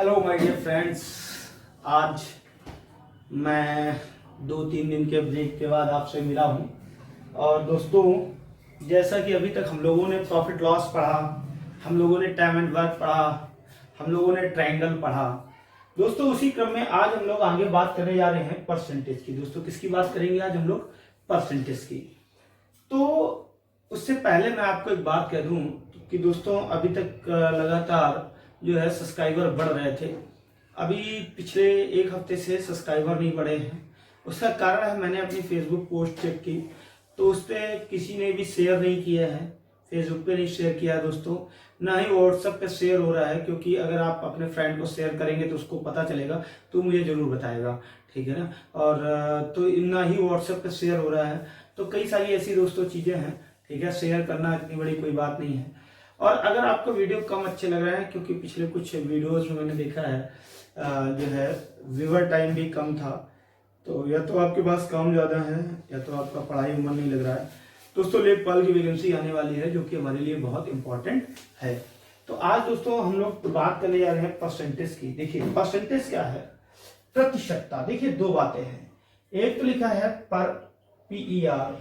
Hello my dear friends. आज मैं 2-3 दिन के ब्रेक के बाद आपसे मिला हूं। और दोस्तों, जैसा कि अभी तक हम लोगों ने प्रॉफिट लॉस पढ़ा, हम लोगों ने टाइम एंड वर्क पढ़ा, हम लोगों ने ट्रायंगल पढ़ा। दोस्तों, उसी क्रम में आज हम लोग आगे बात करने जा रहे हैं परसेंटेज की। दोस्तों, किसकी बात करेंगे आज हम लोग? परसेंटेज की। तो उससे पहले मैं आपको एक बात कह दूं कि दोस्तों, अभी तक लगातार जो है सब्सक्राइबर बढ़ रहे थे। अभी पिछले एक हफ्ते से सब्सक्राइबर नहीं बढ़े हैं। उसका कारण है, मैंने अपनी फेसबुक पोस्ट चेक की तो उस पर किसी ने भी शेयर नहीं किया है। फेसबुक पे नहीं शेयर किया है दोस्तों, ना ही व्हाट्सएप पे शेयर हो रहा है, क्योंकि अगर आप अपने फ्रेंड को शेयर करेंगे तो उसको पता चलेगा तो मुझे जरूर बताएगा, ठीक है ना। और तो ना ही व्हाट्सएप पे शेयर हो रहा है। तो कई सारी ऐसी दोस्तों चीजें हैं, ठीक है। शेयर करना इतनी बड़ी कोई बात नहीं है। और अगर आपको वीडियो कम अच्छे लग रहे हैं, क्योंकि पिछले कुछ वीडियोस में मैंने देखा है जो है व्यूअर टाइम भी कम था, तो या तो आपके पास काम ज़्यादा है या तो आपका पढ़ाई में मन नहीं लग रहा है। दोस्तों, लेखपाल की वैकेंसी आने वाली है जो कि हमारे लिए बहुत इंपॉर्टेंट है। तो आज दोस्तों हम लोग बात करने जा रहे हैं परसेंटेज की। देखिए, परसेंटेज क्या है? प्रतिशतता। देखिए, दो बातें हैं। एक तो लिखा है पर, PER,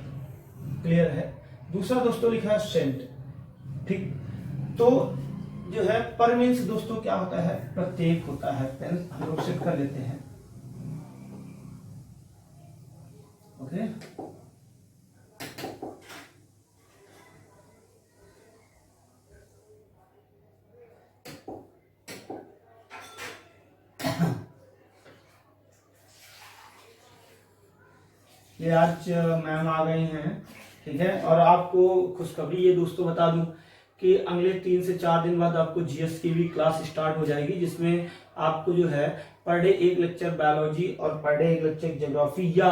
क्लियर है। दूसरा दोस्तों लिखा है सेंट, ठीक। तो जो है पर मीन्स दोस्तों क्या होता है? प्रत्येक होता है। पेन हम लोग सेट कर लेते हैं, ओके। ये आज मैम आ गई हैं, ठीक है। और आपको खुशखबरी ये दोस्तों बता दूं कि अगले 3 से 4 दिन बाद आपको जीएस की भी क्लास स्टार्ट हो जाएगी, जिसमें आपको जो है पर डे एक लेक्चर बायोलॉजी और पर डे एक लेक्चर ज्योग्राफी या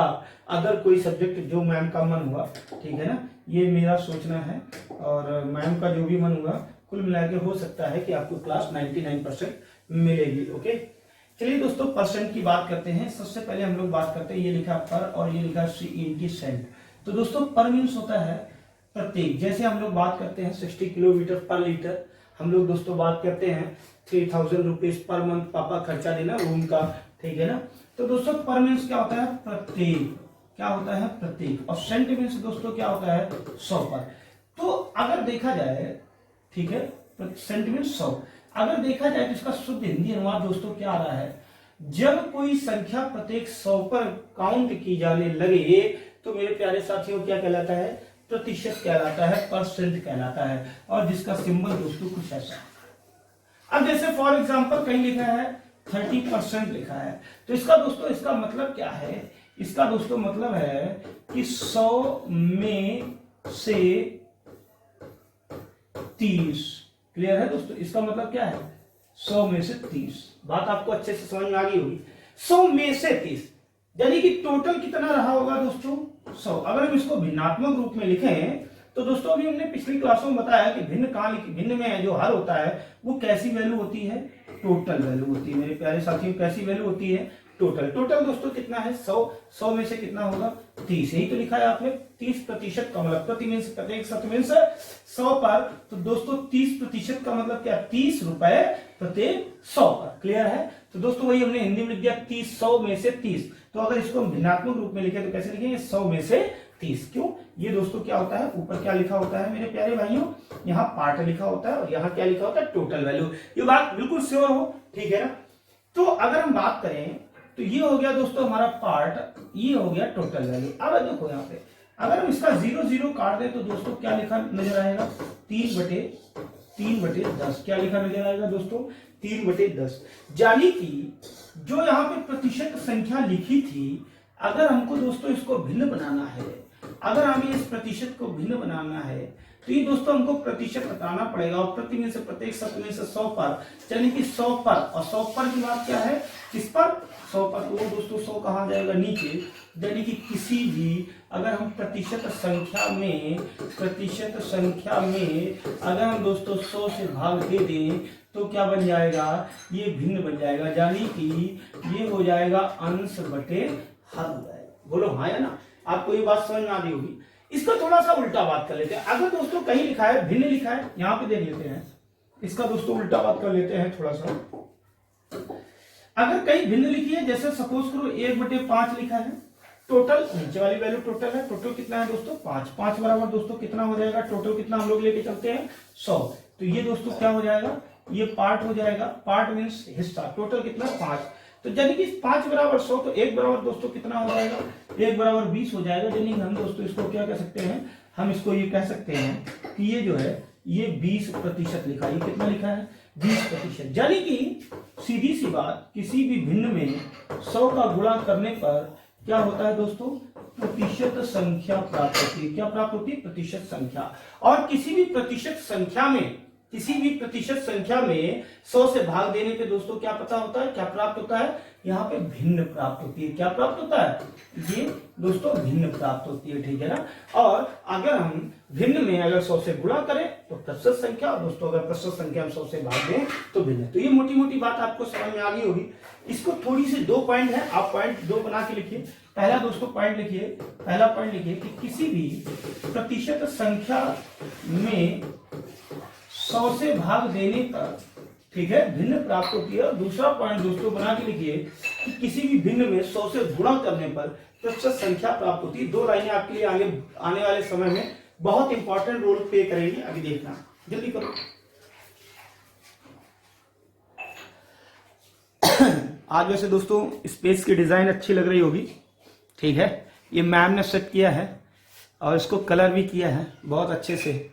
अदर कोई सब्जेक्ट जो मैम का मन हुआ, ठीक है ना। ये मेरा सोचना है और मैम का जो भी मन हुआ, कुल मिला के हो सकता है कि आपको क्लास 99% मिलेगी, ओके। चलिए दोस्तों, परसेंट की बात करते हैं। सबसे पहले हम लोग बात करते हैं, ये लिखा पर और ये लिखा CENT, सेंट। तो दोस्तों, पर मीन्स होता है प्रत्येक। जैसे हम लोग बात करते हैं 60 किलोमीटर पर लीटर, हम लोग दोस्तों बात करते हैं 3000 रुपीज पर मंथ पापा खर्चा देना रूम का, ठीक है ना। तो दोस्तों, पर मीन्स क्या होता है? प्रत्येक। क्या होता है? प्रत्येक। और सेंट मीन्स दोस्तों क्या होता है? 100 पर। तो अगर देखा जाए, ठीक है, सेंट मीन्स 100। अगर देखा जाए तो इसका शुद्ध हिंदी अनुवाद दोस्तों क्या आ रहा है? जब कोई संख्या प्रत्येक 100 पर काउंट की जाने लगे तो मेरे प्यारे साथियों क्या कहलाता है? प्रतिशत कहलाता है, परसेंट कहलाता है। और जिसका सिंबल दोस्तों कुछ ऐसा। अब जैसे फॉर एग्जांपल कहीं लिखा है 30% लिखा है, तो इसका दोस्तों इसका मतलब क्या है? इसका दोस्तों मतलब है कि 100 में से 30। क्लियर है दोस्तों? इसका मतलब क्या है? 100 में से 30। बात आपको अच्छे से समझ में आ गई होगी। 100 में से 30 यानी कि टोटल कितना रहा होगा दोस्तों? 100। अगर हम इसको भिन्नात्मक रूप में लिखें तो दोस्तों, अभी हमने पिछली क्लासों में बताया कि भिन्न कहां लिखी, भिन्न में जो हर होता है वो कैसी वैल्यू होती है? टोटल वैल्यू होती है। मेरे प्यारे साथियों, कैसी वैल्यू होती है? टोटल। टोटल दोस्तों कितना है? 100। 100 में से कितना होगा? 30। यही तो लिखा है आपने, 30% का मतलब प्रति मीन्स प्रत्येक, शत मीन्स 100 पर। तो दोस्तों 30% का मतलब क्या? 30 रुपए प्रत्येक 100 पर। क्लियर है? तो दोस्तों वही हमने हिंदी में लिख दिया 30, 100 में से 30। तो अगर इसको हम भिन्नात्मक रूप में लिखे तो कैसे लिखेंगे? 100 में से 30। क्यों? ये दोस्तों क्या होता है? ऊपर क्या लिखा होता है मेरे प्यारे भाइयों? यहाँ पार्ट लिखा होता है और यहाँ क्या लिखा होता है? Total value. ये बात बिल्कुल श्योर हो, ठीक है ना। तो अगर हम बात करें तो ये हो गया दोस्तों हमारा पार्ट, ये हो गया टोटल वैल्यू। अब देखो यहाँ पे अगर हम इसका 0 काट दें तो दोस्तों क्या लिखा नजर आएगा? 3/10। क्या लिखा नजर आएगा दोस्तों? 3/10। यानी कि जो यहाँ पे प्रतिशत संख्या लिखी थी, अगर हमको दोस्तों इसको भिन्न बनाना है, अगर हमें इस प्रतिशत को भिन्न बनाना है तो ये दोस्तों हमको प्रतिशत बताना पड़ेगा। और प्रति में से प्रत्येक, शत में से 100 पर, यानी कि 100 पर। और 100 पर की बात क्या है? किस पर? 100 पर। तो वो दोस्तों 100 कहाँ जाएगा? नीचे। यानी कि किसी भी, अगर हम प्रतिशत संख्या में अगर हम दोस्तों 100 से भाग दे दें तो क्या बन जाएगा? ये भिन्न बन जाएगा। यानी कि ये हो जाएगा अंश बटे हर हो जाएगा। बोलो हाँ या ना? आपको ये बात समझ में आ रही होगी। इसका थोड़ा सा उल्टा बात कर लेते हैं। अगर दोस्तों कहीं लिखा है भिन्न लिखा है, यहाँ पे देख लेते हैं, इसका दोस्तों उल्टा बात कर लेते हैं थोड़ा सा। अगर कहीं भिन्न लिखी है, जैसे सपोज करो 1/5 लिखा है, टोटल नीचे वाली वैल्यू टोटल है, टोटल कितना है दोस्तों 5, 5 बराबर दोस्तों कितना हो जाएगा, टोटल कितना हम लोग लेके चलते हैं 100, तो ये दोस्तों क्या हो जाएगा, ये पार्ट हो जाएगा, पार्ट मीन्स हिस्सा, टोटल कितना 5, तो यानी कि 5 बराबर 100, तो 1 बराबर दोस्तों कितना हो जाएगा, 1 बराबर 20 हो जाएगा, यानी हम दोस्तों इसको क्या कह सकते हैं, हम इसको ये कह सकते हैं कि ये जो है ये 20% लिखा है, ये कितना लिखा है 20%, यानी कि सीधी सी बात, किसी भी भिन्न में 100 का गुणा करने पर क्या होता है दोस्तों, प्रतिशत संख्या प्राप्त होती है, क्या प्राप्त होती है, प्रतिशत संख्या, और किसी भी प्रतिशत संख्या में 100 से भाग देने पे दोस्तों क्या पता होता है, क्या प्राप्त होता है, यहाँ पे भिन्न प्राप्त होती है, क्या प्राप्त होता है, ये दोस्तों भिन्न प्राप्त होती है, ठीक है ना। और अगर हम भिन्न में अगर 100 से गुणा करें तो प्रतिशत संख्या, और दोस्तों अगर प्रतिशत संख्या हम 100 से भाग दें तो भिन्न। तो ये मोटी मोटी बात आपको समझ में आ गई होगी। इसको थोड़ी सी 2 पॉइंट है, आप पॉइंट 2 बना के लिखिए। पहला दोस्तों पॉइंट लिखिए, पहला पॉइंट लिखिए कि किसी भी प्रतिशत संख्या में 100 से भाग देने पर, ठीक है, भिन्न प्राप्त होती है। और दूसरा पॉइंट दोस्तों बना के लिखिए कि किसी भी भिन्न में 100 से गुणा करने पर प्रतिशत संख्या प्राप्त होती है। 2 लाइनें आपके लिए आगे आने वाले समय में बहुत इंपॉर्टेंट रोल प्ले करेंगी, अभी देखना, जल्दी करो। आज वैसे दोस्तों स्पेस की डिजाइन अच्छी लग रही होगी, ठीक है, ये मैम ने सेट किया है और इसको कलर भी किया है बहुत अच्छे से,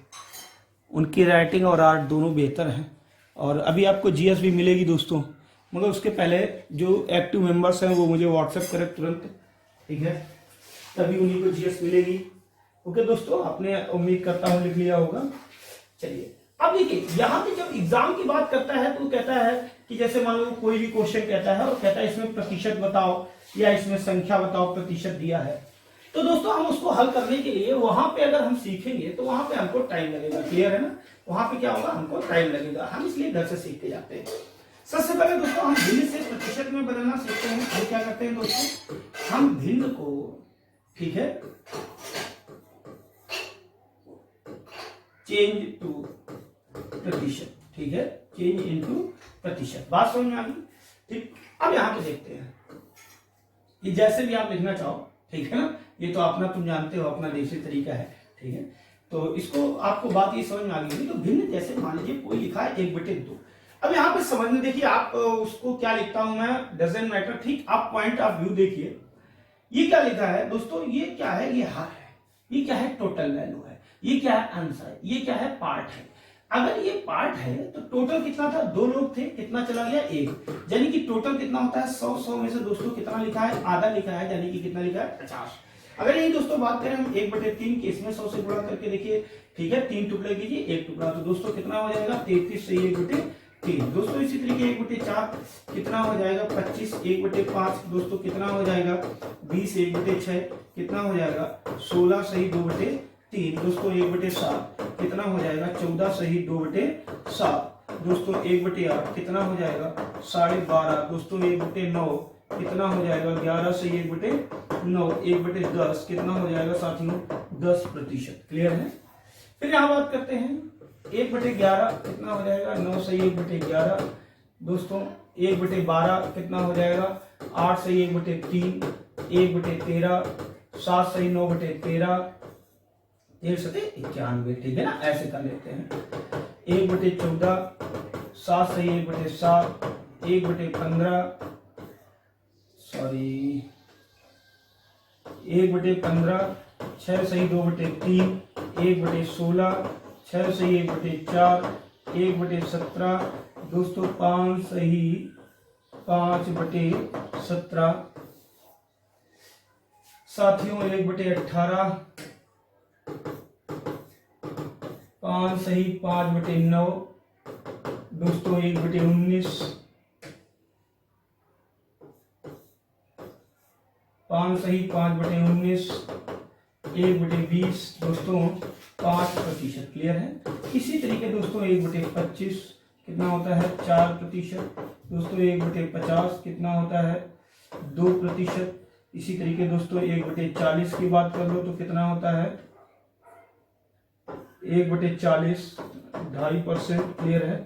उनकी राइटिंग और आर्ट दोनों बेहतर हैं। और अभी आपको जीएस भी मिलेगी दोस्तों, मगर उसके पहले जो एक्टिव मेंबर्स हैं वो मुझे व्हाट्सएप करें तुरंत, ठीक है, तभी उन्हीं को जीएस मिलेगी। ओके दोस्तों, आपने उम्मीद करता हूँ लिख लिया होगा। चलिए अब देखिए, यहाँ पे जब एग्जाम की बात करता है तो कहता है कि जैसे मान लो कोई भी क्वेश्चन कहता है और कहता है इसमें प्रतिशत बताओ या इसमें संख्या बताओ, प्रतिशत दिया है, तो दोस्तों हम उसको हल करने के लिए वहां पे अगर हम सीखेंगे तो वहां पे हमको टाइम लगेगा, क्लियर है ना, वहां पे क्या होगा, हमको टाइम लगेगा, हम इसलिए घर से सीख के जाते हैं। सबसे पहले दोस्तों हम भिन्न से प्रतिशत में बदलना सीखते हैं। तो क्या करते हैं दोस्तों, हम भिन्न को, ठीक है, चेंज टू प्रतिशत, ठीक है, चेंज इनटू प्रतिशत, बात समझ में आ गई, ठीक। अब यहाँ पे देखते हैं, ये जैसे भी आप लिखना चाहो, ठीक है ना, ये तो अपना तुम जानते हो, अपना देसी तरीका है, ठीक है, तो इसको आपको बात ये समझ में आ गई। तो भिन्न जैसे मान लीजिए कोई लिखा है 1/2, अब यहाँ पे समझने देखिए, आप उसको क्या लिखता हूं मैं, डजंट मैटर, ठीक, आप पॉइंट ऑफ व्यू देखिए, ये क्या लिखा है दोस्तों, ये क्या है, ये हर है, ये क्या है, टोटल वैल्यू है, ये क्या है, आंसर है, ये क्या है, पार्ट है। अगर ये पार्ट है तो टोटल कितना था, 2 लोग थे, कितना चला गया 1, यानी कि टोटल कितना होता है 100 में से दोस्तों कितना लिखा है, आधा लिखा है, यानी कि कितना लिखा है 50। अगर यही दोस्तों बात करें हम 1/3 की, इसमें 100 से गुणा करके देखिए, ठीक है, 3 टुकड़े कीजिए, 1 टुकड़ा, तो दोस्तों कितना हो जाएगा 33 से 1/3 दोस्तों। इसी तरीके 1/4 कितना हो जाएगा 25, 1/5 दोस्तों कितना हो जाएगा 20, 1/6 कितना हो जाएगा 16 सही 2/3 दोस्तों, 1/7 कितना हो जाएगा 14 सही 2/7 दोस्तों, 1/8 कितना हो जाएगा 12.5 दोस्तों, 1/9 कितना हो जाएगा 11 से 1/9, 1/10 कितना हो जाएगा साथियों 10%, क्लियर है। फिर यहाँ बात करते हैं 1/11 कितना हो जाएगा 9 से 1/11 दोस्तों, 1/12 कितना हो जाएगा 8 से 1/3, 1/13 7 से 9/13, 13 से 91, ठीक है ना, ऐसे कर लेते हैं। 1/14 7 से 1/7, 1/15 सॉरी 1/15 6 सही 2/3, 1/16 6 सही 1/4, 1/17 दोस्तों 5 सही 5/17 साथियों, 1/18 5 सही 5/9 दोस्तों, 1/19 5 सही 5/19, 1/20 दोस्तों 5%, क्लियर है। इसी तरीके दोस्तों 1/25 कितना होता है 4% दोस्तों, 1/50 कितना होता है 2%। इसी तरीके दोस्तों 1/40 की बात कर लो तो कितना होता है 1/40 2.5%, क्लियर है।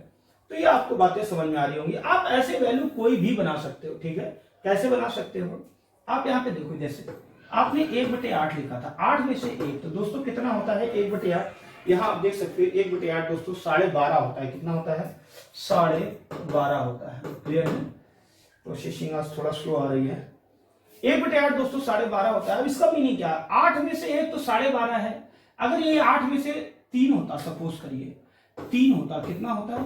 तो ये आपको बातें समझ में आ रही होंगी। आप ऐसे वैल्यू कोई भी बना सकते हो, ठीक है। कैसे बना सकते हो, आप यहाँ पे देखो, जैसे आपने 1/8 लिखा था, 8 में से 1, तो दोस्तों कितना होता है 1/8। यहाँ आप देख सकते हो 1/8 दोस्तों 12.5 होता है। कितना होता है, 12.5 होता है। क्लियर है, प्रोसेसिंग आज थोड़ा स्लो आ रही है। 1/8 दोस्तों 12.5 होता है। अब इसका मीनिंग क्या है, 8 में से 1 तो 12.5 है। अगर ये 8 में से 3 होता, सपोज करिए 3 होता, कितना होता,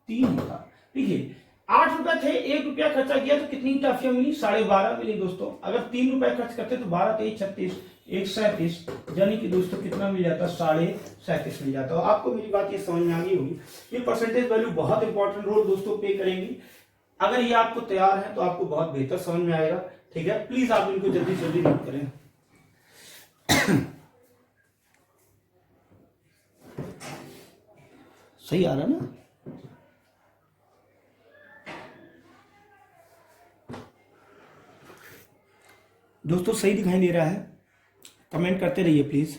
3 होता। देखिए 8 रुपए थे, 1 रुपया खर्चा किया तो कितनी टॉफियां मिली, 12.5 मिली दोस्तों। अगर 3 रुपए खर्च करते तो 12 3 36 137, यानी कि दोस्तों कितना मिल जाता, 37.5 मिल जाता। आपको मेरी बात ये समझ में आ गई होगी। ये परसेंटेज वैल्यू बहुत इंपॉर्टेंट रोल दोस्तों प्ले करेंगी। अगर ये आपको तैयार है तो आपको बहुत बेहतर समझ में आएगा, ठीक है। प्लीज आप इनको जल्दी जल्दी नोट करें। सही आ रहा है ना दोस्तों, सही दिखाई दे रहा है? कमेंट करते रहिए प्लीज,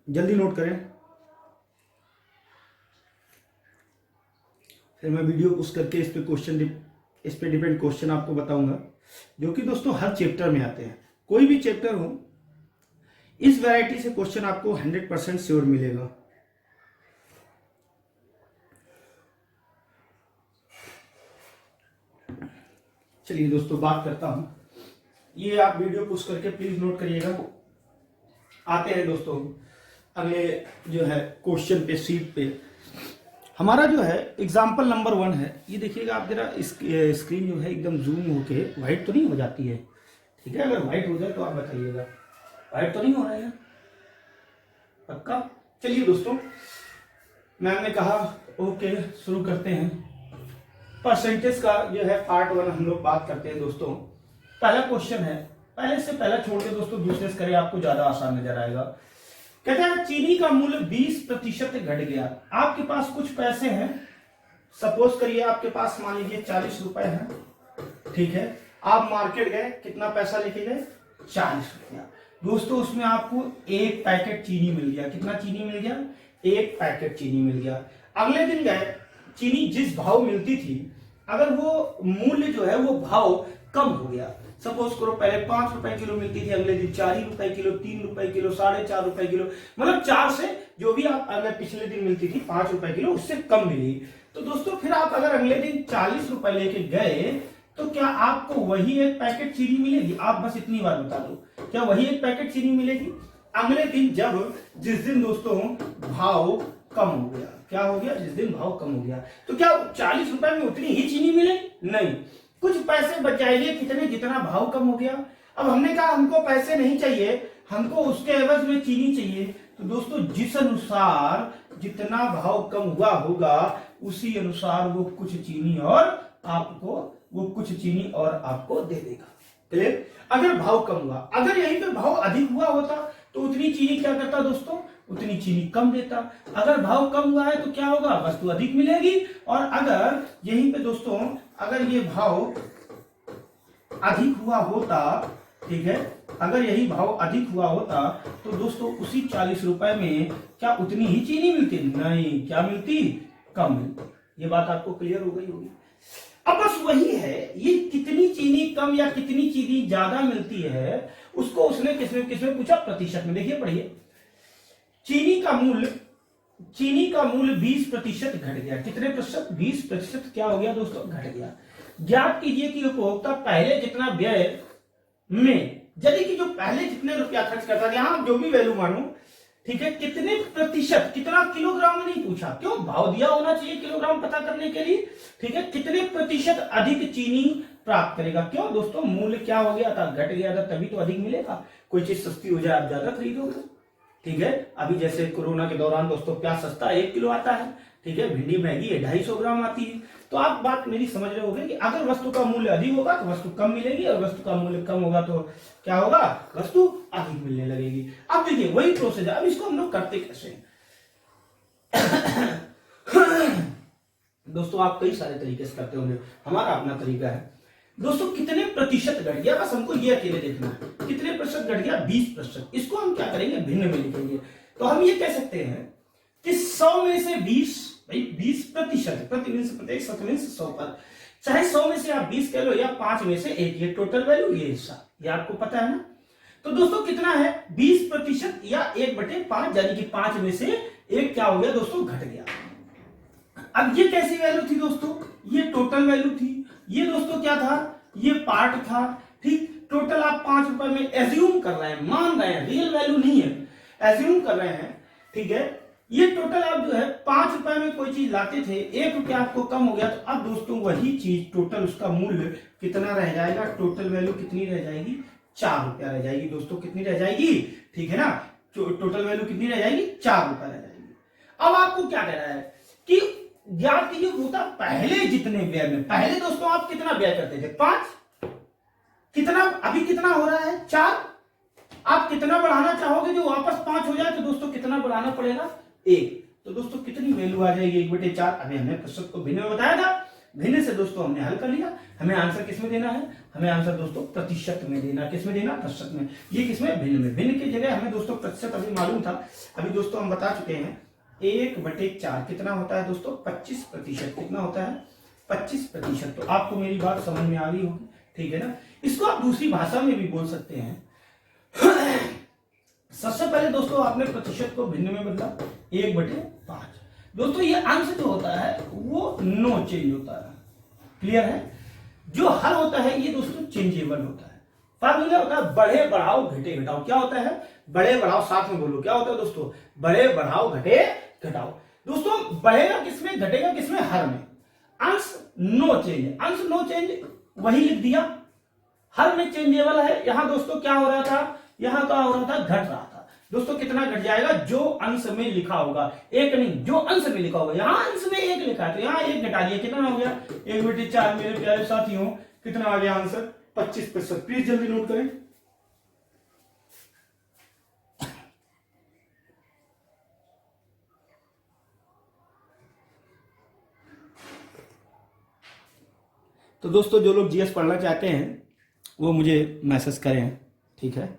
जल्दी नोट करें, फिर मैं वीडियो पुश करके इस पे डिपेंड क्वेश्चन आपको बताऊंगा, जो कि दोस्तों हर चैप्टर में आते हैं। कोई भी चैप्टर हो, इस वैरायटी से क्वेश्चन आपको 100% श्योर मिलेगा। चलिए दोस्तों बात करता हूं, ये आप वीडियो पुश करके प्लीज नोट करिएगा। आते हैं दोस्तों अगले जो है क्वेश्चन पे, सीट पे। हमारा जो है एग्जाम्पल नंबर 1 है। ये देखिएगा आप जरा, स्क्रीन जो है एकदम जूम होके व्हाइट तो नहीं हो जाती है, ठीक है। अगर व्हाइट हो जाए तो आप बताइएगा, व्हाइट तो नहीं हो रहा है पक्का। चलिए दोस्तों, मैम ने कहा ओके, शुरू करते हैं। परसेंटेज का जो है पार्ट 1 हम लोग बात करते हैं दोस्तों। पहला क्वेश्चन है, पहले से पहला छोड़ के दोस्तों दूसरे से करें, आपको ज्यादा आसान नजर आएगा। कहते हैं चीनी का मूल्य 20% घट गया। आपके पास कुछ पैसे हैं, सपोज करिए आपके पास मान लीजिए 40 रुपए हैं, ठीक है। आप मार्केट गए, कितना पैसा लेके गए, 40 रुपया। दोस्तों उसमें आपको 1 पैकेट चीनी मिल गया। कितना चीनी मिल गया, 1 पैकेट चीनी मिल गया। अगले दिन गए, चीनी जिस भाव मिलती थी, अगर वो मूल्य जो है वो भाव कम हो गया। सपोज करो पहले 5 रुपए किलो मिलती थी, अगले दिन 4 रुपए किलो, 3 रुपए किलो, 4.5 रुपए किलो, मतलब 4 से जो भी आप अगर पिछले दिन मिलती थी 5 रुपए किलो, उससे कम मिली। तो दोस्तों फिर आप अगर अगले दिन 40 रुपए लेके गए, तो क्या आपको वही 1 पैकेट चीनी मिलेगी? आप बस इतनी बात बता दो, क्या वही 1 पैकेट चीनी मिलेगी? अगले दिन जिस दिन दोस्तों भाव कम हो गया, क्या हो गया, जिस दिन भाव कम हो गया, तो क्या 40 रुपए में उतनी ही चीनी मिले? नहीं, कुछ पैसे बच जाएंगे। कितने? जितना भाव कम हो गया। अब हमने कहा हमको पैसे नहीं चाहिए, हमको उसके एवज में चीनी चाहिए। तो दोस्तों जिस अनुसार जितना भाव कम हुआ होगा, उसी अनुसार वो कुछ चीनी और आपको दे देगा। क्लियर? अगर भाव कम हुआ, अगर यहीं पे भाव अधिक हुआ होता तो उतनी चीनी क्या करता दोस्तों, उतनी चीनी कम देता। अगर भाव कम हुआ है तो क्या होगा, वस्तु अधिक मिलेगी। और अगर यहीं पे दोस्तों अगर ये भाव अधिक हुआ होता, ठीक है, अगर यही भाव अधिक हुआ होता तो दोस्तों उसी 40 रुपए में क्या उतनी ही चीनी मिलती? नहीं, क्या मिलती, कम मिलती। ये बात आपको क्लियर हो गई होगी। अब बस वही है, ये कितनी चीनी कम या कितनी चीनी ज्यादा मिलती है, उसको उसने किसमें पूछा, प्रतिशत में। देखिए पढ़िए, चीनी का मूल्य 20% घट गया। कितने प्रतिशत? 20% क्या हो गया दोस्तों, घट गया। ज्ञात कीजिए कि उपभोक्ता पहले जितना व्यय में, यदि कि जो पहले जितने रुपया खर्च करता था, यहां जो भी वैल्यू मानो, ठीक है, कितने प्रतिशत, कितना किलोग्राम में नहीं पूछा, क्यों, भाव दिया होना चाहिए किलोग्राम पता करने के लिए, ठीक है, कितने प्रतिशत अधिक चीनी प्राप्त करेगा। क्यों दोस्तों, मूल्य क्या हो गया था, घट गया था, तभी तो अधिक मिलेगा। कोई चीज सस्ती हो जाए आप ज्यादा खरीदोगे, ठीक है। अभी जैसे कोरोना के दौरान दोस्तों प्याज सस्ता 1 किलो आता है, ठीक है, भिंडी महंगी है 250 ग्राम आती है। तो आप बात मेरी समझ रहे होंगे कि अगर वस्तु का मूल्य अधिक होगा तो वस्तु कम मिलेगी, और वस्तु का मूल्य कम होगा तो क्या होगा, वस्तु अधिक मिलने लगेगी। अब देखिए वही प्रोसेस है। अब इसको हम लोग करते कैसे दोस्तों, आप कई सारे तरीके से करते होंगे, हमारा अपना तरीका है दोस्तों। कितने प्रतिशत घट गया, बस हमको ये अकेले देखना है, कितने प्रतिशत घट गया, 20%। इसको हम क्या करेंगे, भिन्न में लिखेंगे। तो हम ये कह सकते हैं कि 100 में से 20, भाई 20%, प्रतिविंश प्रत्येक शतविंश 100 पर, चाहे 100 में से आप 20 कह लो या 5 में से 1, ये टोटल वैल्यू, ये हिस्सा, ये आपको पता है ना। तो दोस्तों कितना है 20% या 1/5, यानी कि 5 में से 1 क्या हो गया दोस्तों, घट गया। अब ये कैसी वैल्यू थी दोस्तों, ये टोटल वैल्यू थी, ये दोस्तों क्या था, ये पार्ट था, ठीक। टोटल आप 5 रुपए में एज्यूम कर रहे हैं, मान रहे हैं, रियल वैल्यू नहीं है, एज्यूम कर रहे हैं, ठीक है। ये टोटल आप जो है 5 रुपए में कोई चीज लाते थे, 1 रुपया आपको कम हो गया, तो अब दोस्तों वही चीज टोटल उसका मूल्य कितना रह जाएगा, टोटल वैल्यू कितनी रह जाएगी, 4 रुपया रह जाएगी दोस्तों, कितनी रह जाएगी, ठीक है ना, टोटल वैल्यू कितनी रह जाएगी, 4 रुपया रह जाएगी। अब आपको क्या कह रहा है कि ज्ञात कीजिए होता पहले जितने व्यय में, पहले दोस्तों आप कितना व्यय करते थे, 5, कितना अभी कितना हो रहा है, 4, आप कितना बढ़ाना चाहोगे जो वापस 5 हो जाए, तो दोस्तों कितना बढ़ाना पड़ेगा, 1, तो दोस्तों कितनी वैल्यू आ जाएगी, 1/4। अभी हमने प्रतिशत को भिन्न में बताया था, भिन्न से दोस्तों हमने हल कर लिया, हमें आंसर किसमें देना है, हमें आंसर दोस्तों प्रतिशत में देना, किसमें देना, प्रतिशत में, ये किसमें, भिन्न में, भिन्न की जगह हमें दोस्तों प्रतिशत अभी मालूम था, अभी दोस्तों हम बता चुके हैं 1/4 कितना होता है दोस्तों, 25%, कितना होता है, 25%। तो आपको मेरी बात समझ में आ रही होगी, ठीक है ना। इसको आप दूसरी भाषा में भी बोल सकते हैं। सबसे पहले दोस्तों आपने प्रतिशत को भिन्न में बदला, 1/5। दोस्तों ये अंश जो होता है वो नो चेंज होता है, क्लियर है। जो हर होता है ये दोस्तों चेंजेबल होता है। फार्मूला होता है बढ़े बढ़ाओ घटे घटाओ, क्या होता है, बड़े बढ़ाओ, साथ में बोलो, क्या होता है दोस्तों, बड़े बढ़ाओ घटे घटाओ। दोस्तों बढ़ेगा किसमें, घटेगा किसमें, हर में। अंश नो चेंज, अंश नो चेंज वही लिख दिया, हर में चेंजेबल है। यहां दोस्तों क्या हो रहा था, यहां क्या हो रहा था, घट रहा था। दोस्तों कितना घट जाएगा, जो अंश में लिखा होगा, 1 नहीं, जो अंश में लिखा होगा, यहां अंश में 1 लिखा है तो यहां 1 घटा दिया, कितना हो गया, 1/4। मेरे प्यारे साथियों कितना आ गया आंसर, 25%। प्लीज जल्दी नोट करें। तो दोस्तों जो लोग जीएस पढ़ना चाहते हैं वो मुझे मैसेज करें, ठीक है।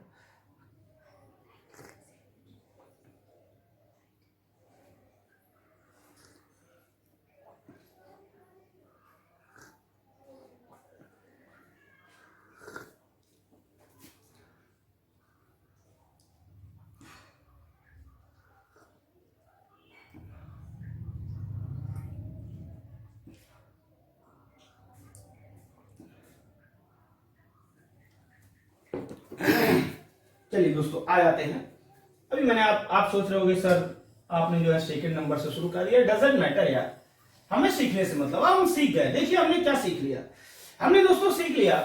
चलिए दोस्तों आ जाते हैं। अभी मैंने आप सोच रहे होगे सर आपने जो है सेकंड नंबर से शुरू कर दिया, डजंट मैटर यार, हमें सीखने से मतलब, अब हम सीख गए। देखिए हमने क्या सीख लिया, हमने दोस्तों सीख लिया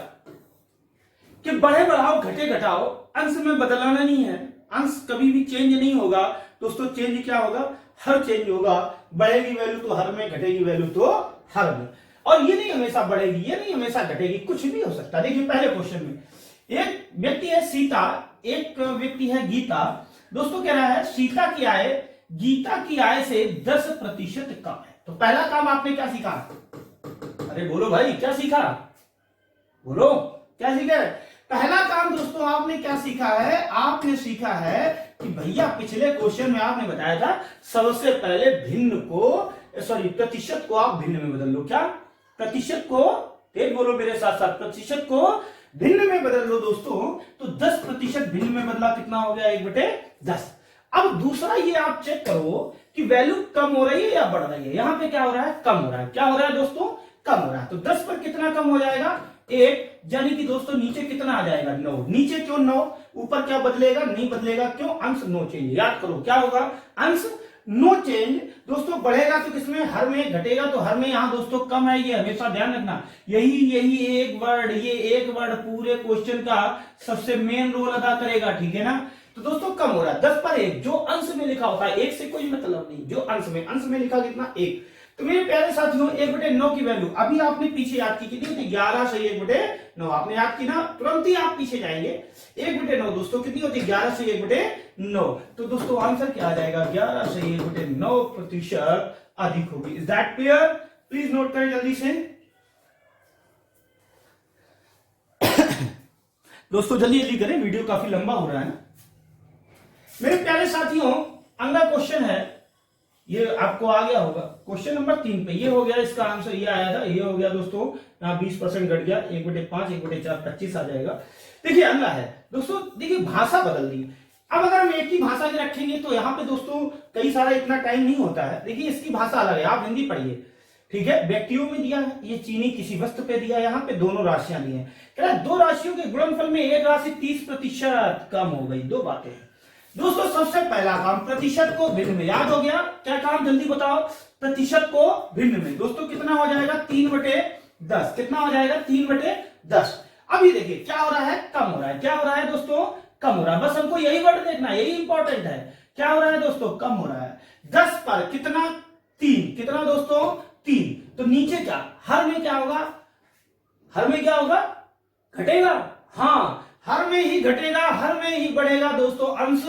कि बढ़े बढ़ाओ घटे घटाओ अंश में बदलाना नहीं है, अंश कभी भी चेंज नहीं होगा दोस्तों। चेंज क्या होगा, हर चेंज होगा, बढ़ेगी वैल्यू तो हर में, घटेगी वैल्यू तो हर में। और ये नहीं हमेशा बढ़ेगी, ये नहीं हमेशा घटेगी, कुछ भी हो सकता है। देखिए पहले क्वेश्चन में एक व्यक्ति है सीता, एक व्यक्ति है गीता। दोस्तों कह रहा है सीता की आय गीता की आय से 10% कम है। तो पहला काम आपने क्या सीखा, अरे बोलो भाई क्या सीखा, बोलो क्या सीखा है। पहला काम दोस्तों आपने क्या सीखा है, आपने सीखा है कि भैया पिछले क्वेश्चन में आपने बताया था सबसे पहले भिन्न को, सॉरी प्रतिशत को आप भिन्न में बदल लो। क्या, प्रतिशत को, तेज बोलो मेरे साथ साथ, प्रतिशत को भिन्न में बदल लो दोस्तों। तो 10% भिन्न में बदला, कितना हो गया, 1/10। अब दूसरा ये आप चेक करो कि वैल्यू कम हो रही है या बढ़ रही है। यहां पे क्या हो रहा है, कम हो रहा है। क्या हो रहा है दोस्तों, कम हो रहा है। तो 10 पर कितना कम हो जाएगा, 1, यानी कि दोस्तों नीचे कितना आ जाएगा, 9। नीचे क्यों 9, ऊपर क्या बदलेगा, नहीं बदलेगा, क्यों, अंश नो चेंज। याद करो क्या होगा, अंश नो चेंज। दोस्तों बढ़ेगा तो किसमें, हर में, घटेगा तो हर में। यहां दोस्तों कम है, ये हमेशा ध्यान रखना। यही एक वर्ड, ये एक वर्ड पूरे क्वेश्चन का सबसे मेन रोल अदा करेगा, ठीक है ना। तो दोस्तों कम हो रहा है, 10 पर 1, जो अंश में लिखा होता है, 1 से कोई मतलब नहीं, जो अंश में लिखा कितना, 1। तो मेरे प्यारे साथियों 1/9 की वैल्यू अभी आपने पीछे याद की कितनी होती, 11 से 1/9 आपने याद की ना, तुरंत ही आप पीछे जाएंगे। 1/9 दोस्तों कितनी होती है, 11 से 1/9। तो दोस्तों आंसर क्या आ जाएगा, 11 से 1/9% अधिक होगी। Is that clear, please note करें जल्दी से। दोस्तों जल्दी जल्दी करें, वीडियो काफी लंबा हो रहा है। मेरे प्यारे साथियों अगला क्वेश्चन है ये आपको आ गया होगा क्वेश्चन नंबर 3 पे, ये हो गया इसका आंसर, ये आया था, ये हो गया दोस्तों, यहाँ 20% घट गया, 1/5 1/4 25 आ जाएगा। देखिए अगला है दोस्तों, देखिए भाषा बदल दी। अब अगर हम एक ही भाषा के रखेंगे तो यहाँ पे दोस्तों कई सारा इतना टाइम नहीं होता है। देखिए इसकी भाषा अलग है, आप हिंदी पढ़िए, ठीक है। व्यक्तियों में दिया है, ये चीनी किसी वस्तु पे दिया है, यहाँ पे दोनों राशियां दी हैं। कह रहा है दो राशियों के गुणनफल में एक राशि 30% कम हो गई। दो बातें हैं दोस्तों। सबसे पहला काम, प्रतिशत को भिन्न में, याद हो गया क्या काम, जल्दी बताओ। प्रतिशत को भिन्न में दोस्तों कितना हो जाएगा, 3/10। कितना हो जाएगा, 3/10। अभी देखिए क्या हो रहा है, कम हो रहा है। क्या हो रहा है दोस्तों, कम हो रहा है। बस हमको यही वर्ड देखना है, यही इंपॉर्टेंट है। क्या हो रहा है दोस्तों, कम हो रहा है। 10 पर कितना, 3। कितना दोस्तों, 3। तो नीचे क्या, हर में क्या होगा, हर में क्या होगा, घटेगा। हाँ, हर में ही घटेगा, हर में ही बढ़ेगा दोस्तों, अंश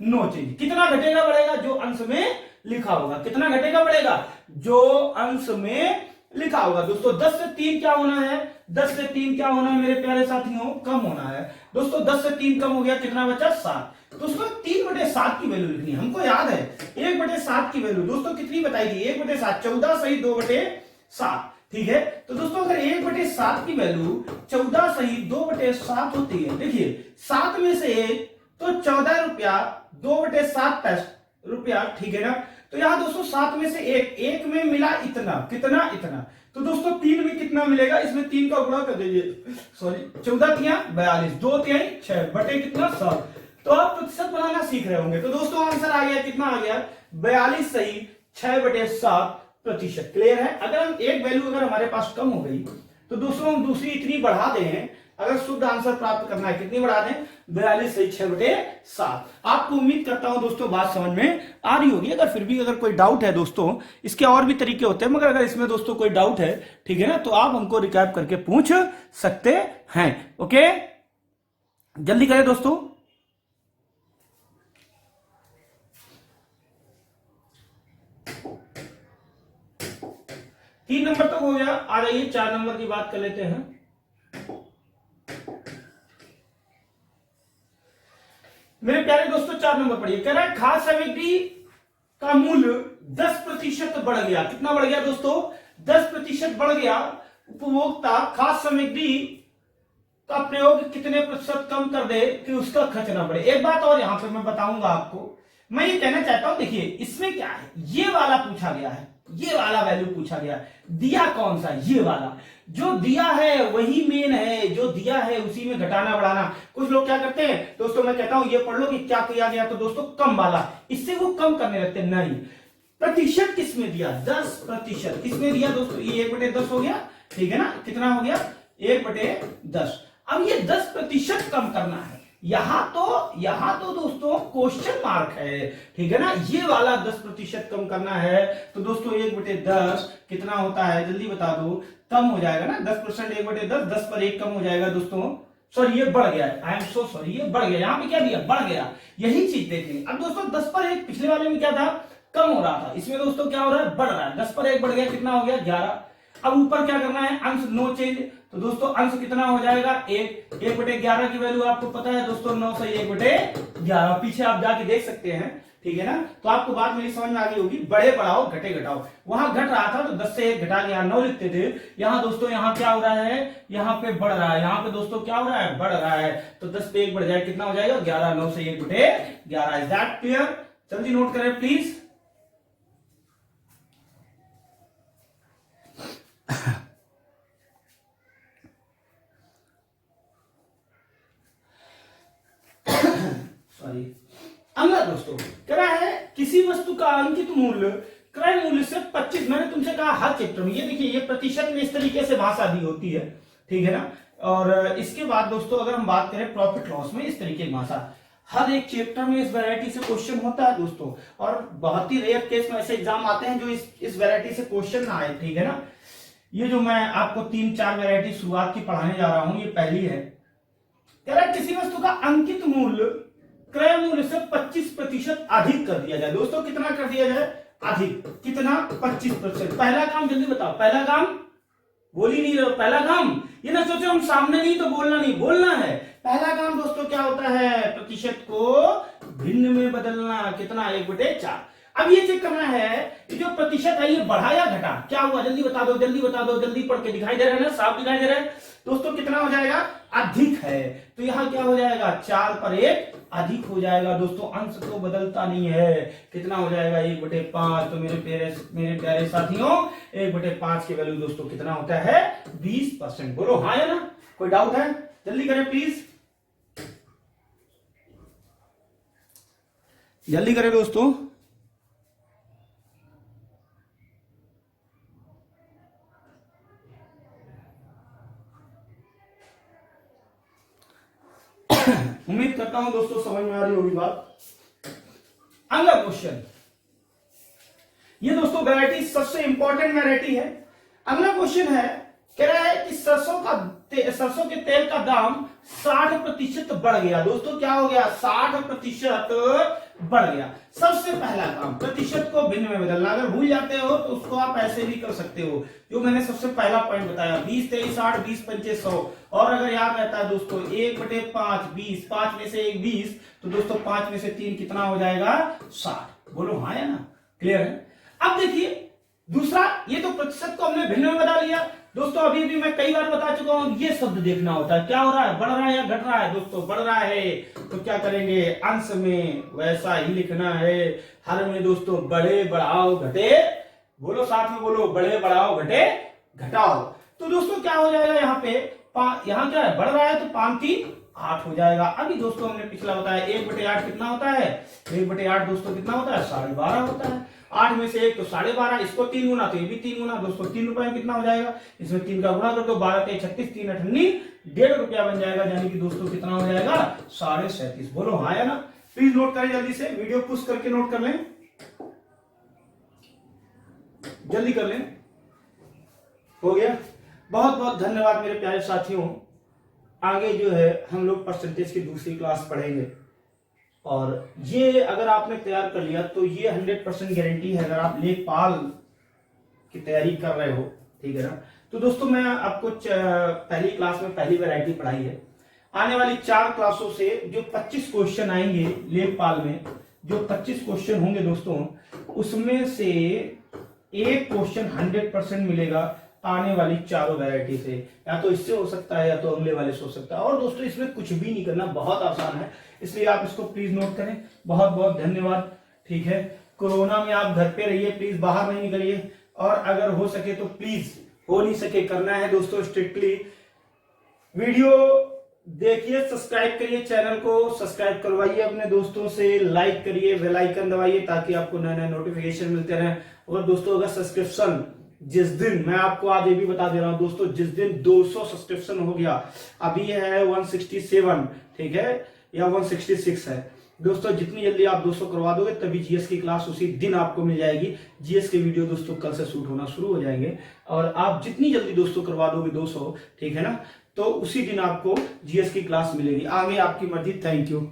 नो चेंज। कितना घटेगा बढ़ेगा, जो अंश में लिखा होगा। कितना घटेगा बढ़ेगा, जो अंश में लिखा होगा दोस्तों। 10 से 3 क्या होना है, 10 से 3 क्या होना है मेरे प्यारे साथियों, कम होना है दोस्तों। 10 से 3 कम हो गया, कितना बचा, 7। दोस्तों 3/7 की वैल्यू लिखनी है हमको, याद है 1/7 की वैल्यू दोस्तों कितनी बताई थी, 1/7, 14 सही 2/7, ठीक है। तो दोस्तों अगर 1/7 की वैल्यू 14 सही 2/7 होती है, देखिए 7 में से 1 तो 14 रुपया, 2/7 रुपया, ठीक है ना। तो यहां दोस्तों 7 में से 1 में मिला इतना, कितना, इतना। तो दोस्तों 3 में कितना मिलेगा, इसमें 3 का गुणा कर दीजिए, सॉरी 14 तिया 42, 2 तिहाई 6 बटे कितना 7। तो आप प्रतिशत बनाना सीख रहे होंगे। तो दोस्तों आंसर आ गया, कितना आ गया, 42 सही 6/7%। क्लियर है। अगर हम एक वैल्यू अगर हमारे पास कम हो गई तो दोस्तों हम दूसरी इतनी बढ़ा दें, अगर शुद्ध आंसर प्राप्त करना है, कितनी बढ़ा दें, 42 सही 6/7। आपको उम्मीद करता हूं दोस्तों बात समझ में आ रही होगी। अगर फिर भी अगर कोई डाउट है दोस्तों, इसके और भी तरीके होते हैं, मगर अगर इसमें दोस्तों कोई डाउट है, ठीक है ना, तो आप हमको रिकैप करके पूछ सकते हैं। ओके, जल्दी करें दोस्तों। 3 नंबर तक हो गया, आ जाइए 4 नंबर की बात कर लेते हैं। मेरे प्यारे दोस्तों 4 नंबर पढ़िए। कह रहा है खाद्य सामग्री का मूल्य 10% बढ़ गया। कितना बढ़ गया दोस्तों, 10% बढ़ गया। उपभोक्ता खाद्य सामग्री का प्रयोग कितने प्रतिशत कम कर दे कि उसका खर्च ना बढ़े। एक बात और यहां पे मैं बताऊंगा आपको, मैं ये कहना चाहता हूं, देखिए इसमें क्या है, ये वाला पूछा गया है, ये वाला वैल्यू पूछा गया। दिया कौन सा, ये वाला जो दिया है वही मेन है, जो दिया है उसी में घटाना बढ़ाना। कुछ लोग क्या करते हैं दोस्तों, मैं कहता हूं ये पढ़ लो कि क्या किया गया, तो दोस्तों कम वाला, इससे वो कम करने लगते हैं। नहीं, प्रतिशत किसमें दिया, 10% किसमें दिया दोस्तों, ये 1/10 हो गया, ठीक है ना। कितना हो गया, 1/10। अब ये 10% कम करना है, यहां तो दोस्तों क्वेश्चन मार्क है, ठीक है ना। ये वाला 10% कम करना है, तो दोस्तों 1/10 कितना होता है, जल्दी बता दो, कम हो जाएगा ना 10%, 1/10, 10 पर 1 कम हो जाएगा दोस्तों। सॉरी ये बढ़ गया है, आई एम सो सॉरी, ये बढ़ गया, यहां पे क्या दिया, बढ़ गया। यही चीज देखनी। अब दोस्तों 10 पर 1 पिछले वाले में क्या था, कम हो रहा था, इसमें दोस्तों क्या हो रहा है, बढ़ रहा है। 10 पर 1 बढ़ गया, कितना हो गया, 11। अब ऊपर क्या करना है, अंश नो चेंज, तो दोस्तों अंश कितना हो जाएगा, 1/11 की वैल्यू आपको पता है दोस्तों, 9 सही 1/11। पीछे आप जाके देख सकते हैं, ठीक है ना। तो आपको बात मेरी समझ में आ गई होगी, बढ़े बढ़ाओ घटे घटाओ। वहां घट रहा था तो 10 से 1 घटा के यहाँ 9 लिखते थे। यहाँ दोस्तों यहाँ क्या हो रहा है, यहाँ पे बढ़ रहा है, यहाँ पे दोस्तों क्या हो रहा है, बढ़ रहा है। तो 10 पे 1 बढ़ जाए, कितना हो जाएगा, 11। 9 से 1/11। इज दैट क्लियर, जल्दी नोट करें प्लीज। सॉरी। अगला दोस्तों कह रहा है किसी वस्तु का अंकित मूल्य क्रय मूल्य से 25, मैंने तुमसे कहा हर चैप्टर में, ये देखिए ये प्रतिशत में इस तरीके से भाषा दी होती है, ठीक है ना। और इसके बाद दोस्तों अगर हम बात करें प्रॉफिट लॉस में, इस तरीके की भाषा हर एक चैप्टर में इस वैरायटी से क्वेश्चन होता है दोस्तों। और बहुत ही रेयर केस में ऐसे एग्जाम आते हैं जो इस वैरायटी से क्वेश्चन ना आए, ठीक है ना। ये जो मैं आपको 3-4 वैरायटी शुरुआत की पढ़ाने जा रहा हूं, ये पहली है। कह रहा है किसी वस्तु का अंकित मूल्य क्रय मूल्य से 25% अधिक कर दिया जाए। दोस्तों कितना कर दिया जाए, अधिक, कितना, 25%। पहला काम जल्दी बताओ, पहला काम बोल ही नहीं रहे, पहला काम ये ना सोचो हम सामने नहीं तो बोलना नहीं, बोलना है। पहला काम दोस्तों क्या होता है, प्रतिशत को भिन्न में बदलना, कितना, 1/4। अब ये चेक करना है कि जो प्रतिशत है ये बढ़ा या घटा, क्या हुआ जल्दी बता दो, जल्दी बता दो, जल्दी पढ़ के दिखाई दे रहा है ना, साफ दिखाई दे रहा है दोस्तों, कितना हो जाएगा, अधिक है, तो यहां क्या हो जाएगा 4 पर 1 अधिक हो जाएगा दोस्तों, अंश तो बदलता नहीं है, कितना हो जाएगा 1/5। तो मेरे प्यारे साथियों 1/5 की वैल्यू दोस्तों कितना होता है 20%। बोलो हाँ या ना, कोई डाउट है, जल्दी करें प्लीज, जल्दी करें दोस्तों। उम्मीद करता हूं दोस्तों समझ में आ रही होगी बात। अगला क्वेश्चन, ये दोस्तों वैरायटी सबसे इंपॉर्टेंट वैरायटी है। अगला क्वेश्चन है, कह रहा है कि सरसों के तेल का दाम 60% बढ़ गया। दोस्तों क्या हो गया, 60% बढ़ गया। सबसे पहला काम प्रतिशत को भिन्न में बदलना, अगर भूल जाते हो तो उसको आप ऐसे भी कर सकते हो, जो मैंने सबसे पहला पॉइंट बताया 20 23 60 20 25 100। और अगर याद रहता है दोस्तों 1/5 20, 5 में से 1 20, तो दोस्तों 5 में से 3 कितना हो जाएगा 60। बोलो हाँ या ना, क्लियर है। अब देखिए दूसरा, ये तो प्रतिशत को हमने भिन्न में बदल लिया दोस्तों। अभी भी मैं कई बार बता चुका हूं, ये शब्द देखना होता है, क्या हो रहा है, बढ़ रहा है या घट रहा है। दोस्तों बढ़ रहा है तो क्या करेंगे, अंश में वैसा ही लिखना है, हर में दोस्तों बढ़े बढ़ाओ घटे, बोलो साथ में बोलो, बढ़े बढ़ाओ घटे घटाओ। तो दोस्तों क्या हो जाएगा, यहाँ पे यहाँ क्या है, बढ़ रहा है तो 5 3 8 हो जाएगा। अभी दोस्तों हमने पिछला बताया 1/8 कितना होता है, 1/8 दोस्तों कितना होता है 12.5 होता है। 8 में से 1 तो 12.5, इसको 3 गुना तो ये भी 3 गुना दोस्तों, 3 रुपए में कितना हो जाएगा, इसमें 3 का गुणा कर दो, 12 के 36, 3 अठन्नी 1.5 रुपया बन जाएगा, यानी कि दोस्तों कितना हो जाएगा 37.5। बोलो हाँ या ना, प्लीज नोट करें जल्दी से, वीडियो पुश करके नोट कर लें, जल्दी कर लें। हो गया, बहुत बहुत धन्यवाद मेरे प्यारे साथियों। आगे जो है हम लोग परसेंटेज की दूसरी क्लास पढ़ेंगे, और ये अगर आपने तैयार कर लिया तो ये 100% गारंटी है, अगर आप लेखपाल की तैयारी कर रहे हो, ठीक है ना। तो दोस्तों मैं आपको पहली क्लास में पहली वैरायटी पढ़ाई है, आने वाली 4 क्लासों से जो 25 क्वेश्चन आएंगे लेखपाल में, जो 25 क्वेश्चन होंगे दोस्तों, उसमें से एक क्वेश्चन 100% मिलेगा आने वाली चारों वैरायटी से, या तो इससे हो सकता है या तो अगले वाले से हो सकता है। और दोस्तों इसमें कुछ भी नहीं करना, बहुत आसान है, इसलिए आप इसको प्लीज नोट करें। बहुत बहुत धन्यवाद, ठीक है। कोरोना में आप घर पे रहिए, प्लीज बाहर नहीं निकलिए, और अगर हो सके तो प्लीज, हो नहीं सके करना है दोस्तों स्ट्रिक्टली वीडियो देखिए, सब्सक्राइब करिए, चैनल को सब्सक्राइब करवाइए अपने दोस्तों से, लाइक करिए, बेल आइकन दबाइए ताकि आपको नए नए नोटिफिकेशन मिलते रहें। और दोस्तों अगर सब्सक्रिप्शन जिस दिन, मैं आपको आज ये भी बता दे रहा हूं दोस्तों, जिस दिन 200 सब्सक्रिप्शन हो गया, अभी है 167, ठीक है, या 166 है दोस्तों, जितनी जल्दी आप 200 करवा दोगे तभी जीएस की क्लास उसी दिन आपको मिल जाएगी। जीएस के वीडियो दोस्तों कल से शूट होना शुरू हो जाएंगे, और आप जितनी जल्दी दोस्तों करवा दोगे 200, ठीक है ना, तो उसी दिन आपको जीएस की क्लास मिलेगी। आगे आपकी मर्जी। थैंक यू,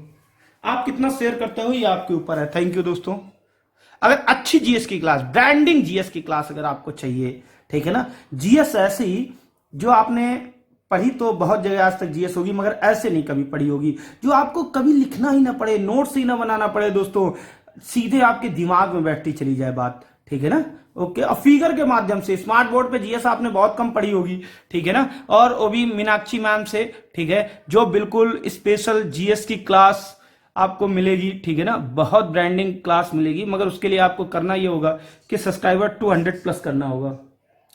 आप कितना शेयर करते हो ये आपके ऊपर है। थैंक यू दोस्तों। अगर अच्छी जीएस की क्लास, ब्रांडिंग जीएस की क्लास अगर आपको चाहिए, ठीक है ना, जीएस ऐसी जो आपने पढ़ी तो बहुत जगह आज तक जीएस होगी, मगर ऐसे नहीं कभी पढ़ी होगी, जो आपको कभी लिखना ही ना पड़े, नोट्स ही ना बनाना पड़े दोस्तों, सीधे आपके दिमाग में बैठती चली जाए बात, ठीक है ना। ओके, और फिगर के माध्यम से, स्मार्ट बोर्ड पे जीएस आपने बहुत कम पढ़ी होगी, ठीक है ना, और वो भी मीनाक्षी मैम से, ठीक है, जो बिल्कुल स्पेशल जीएस की क्लास आपको मिलेगी, ठीक है ना, बहुत ब्रांडिंग क्लास मिलेगी, मगर उसके लिए आपको करना ये होगा कि सब्सक्राइबर 200+ करना होगा।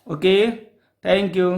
Okay, thank you.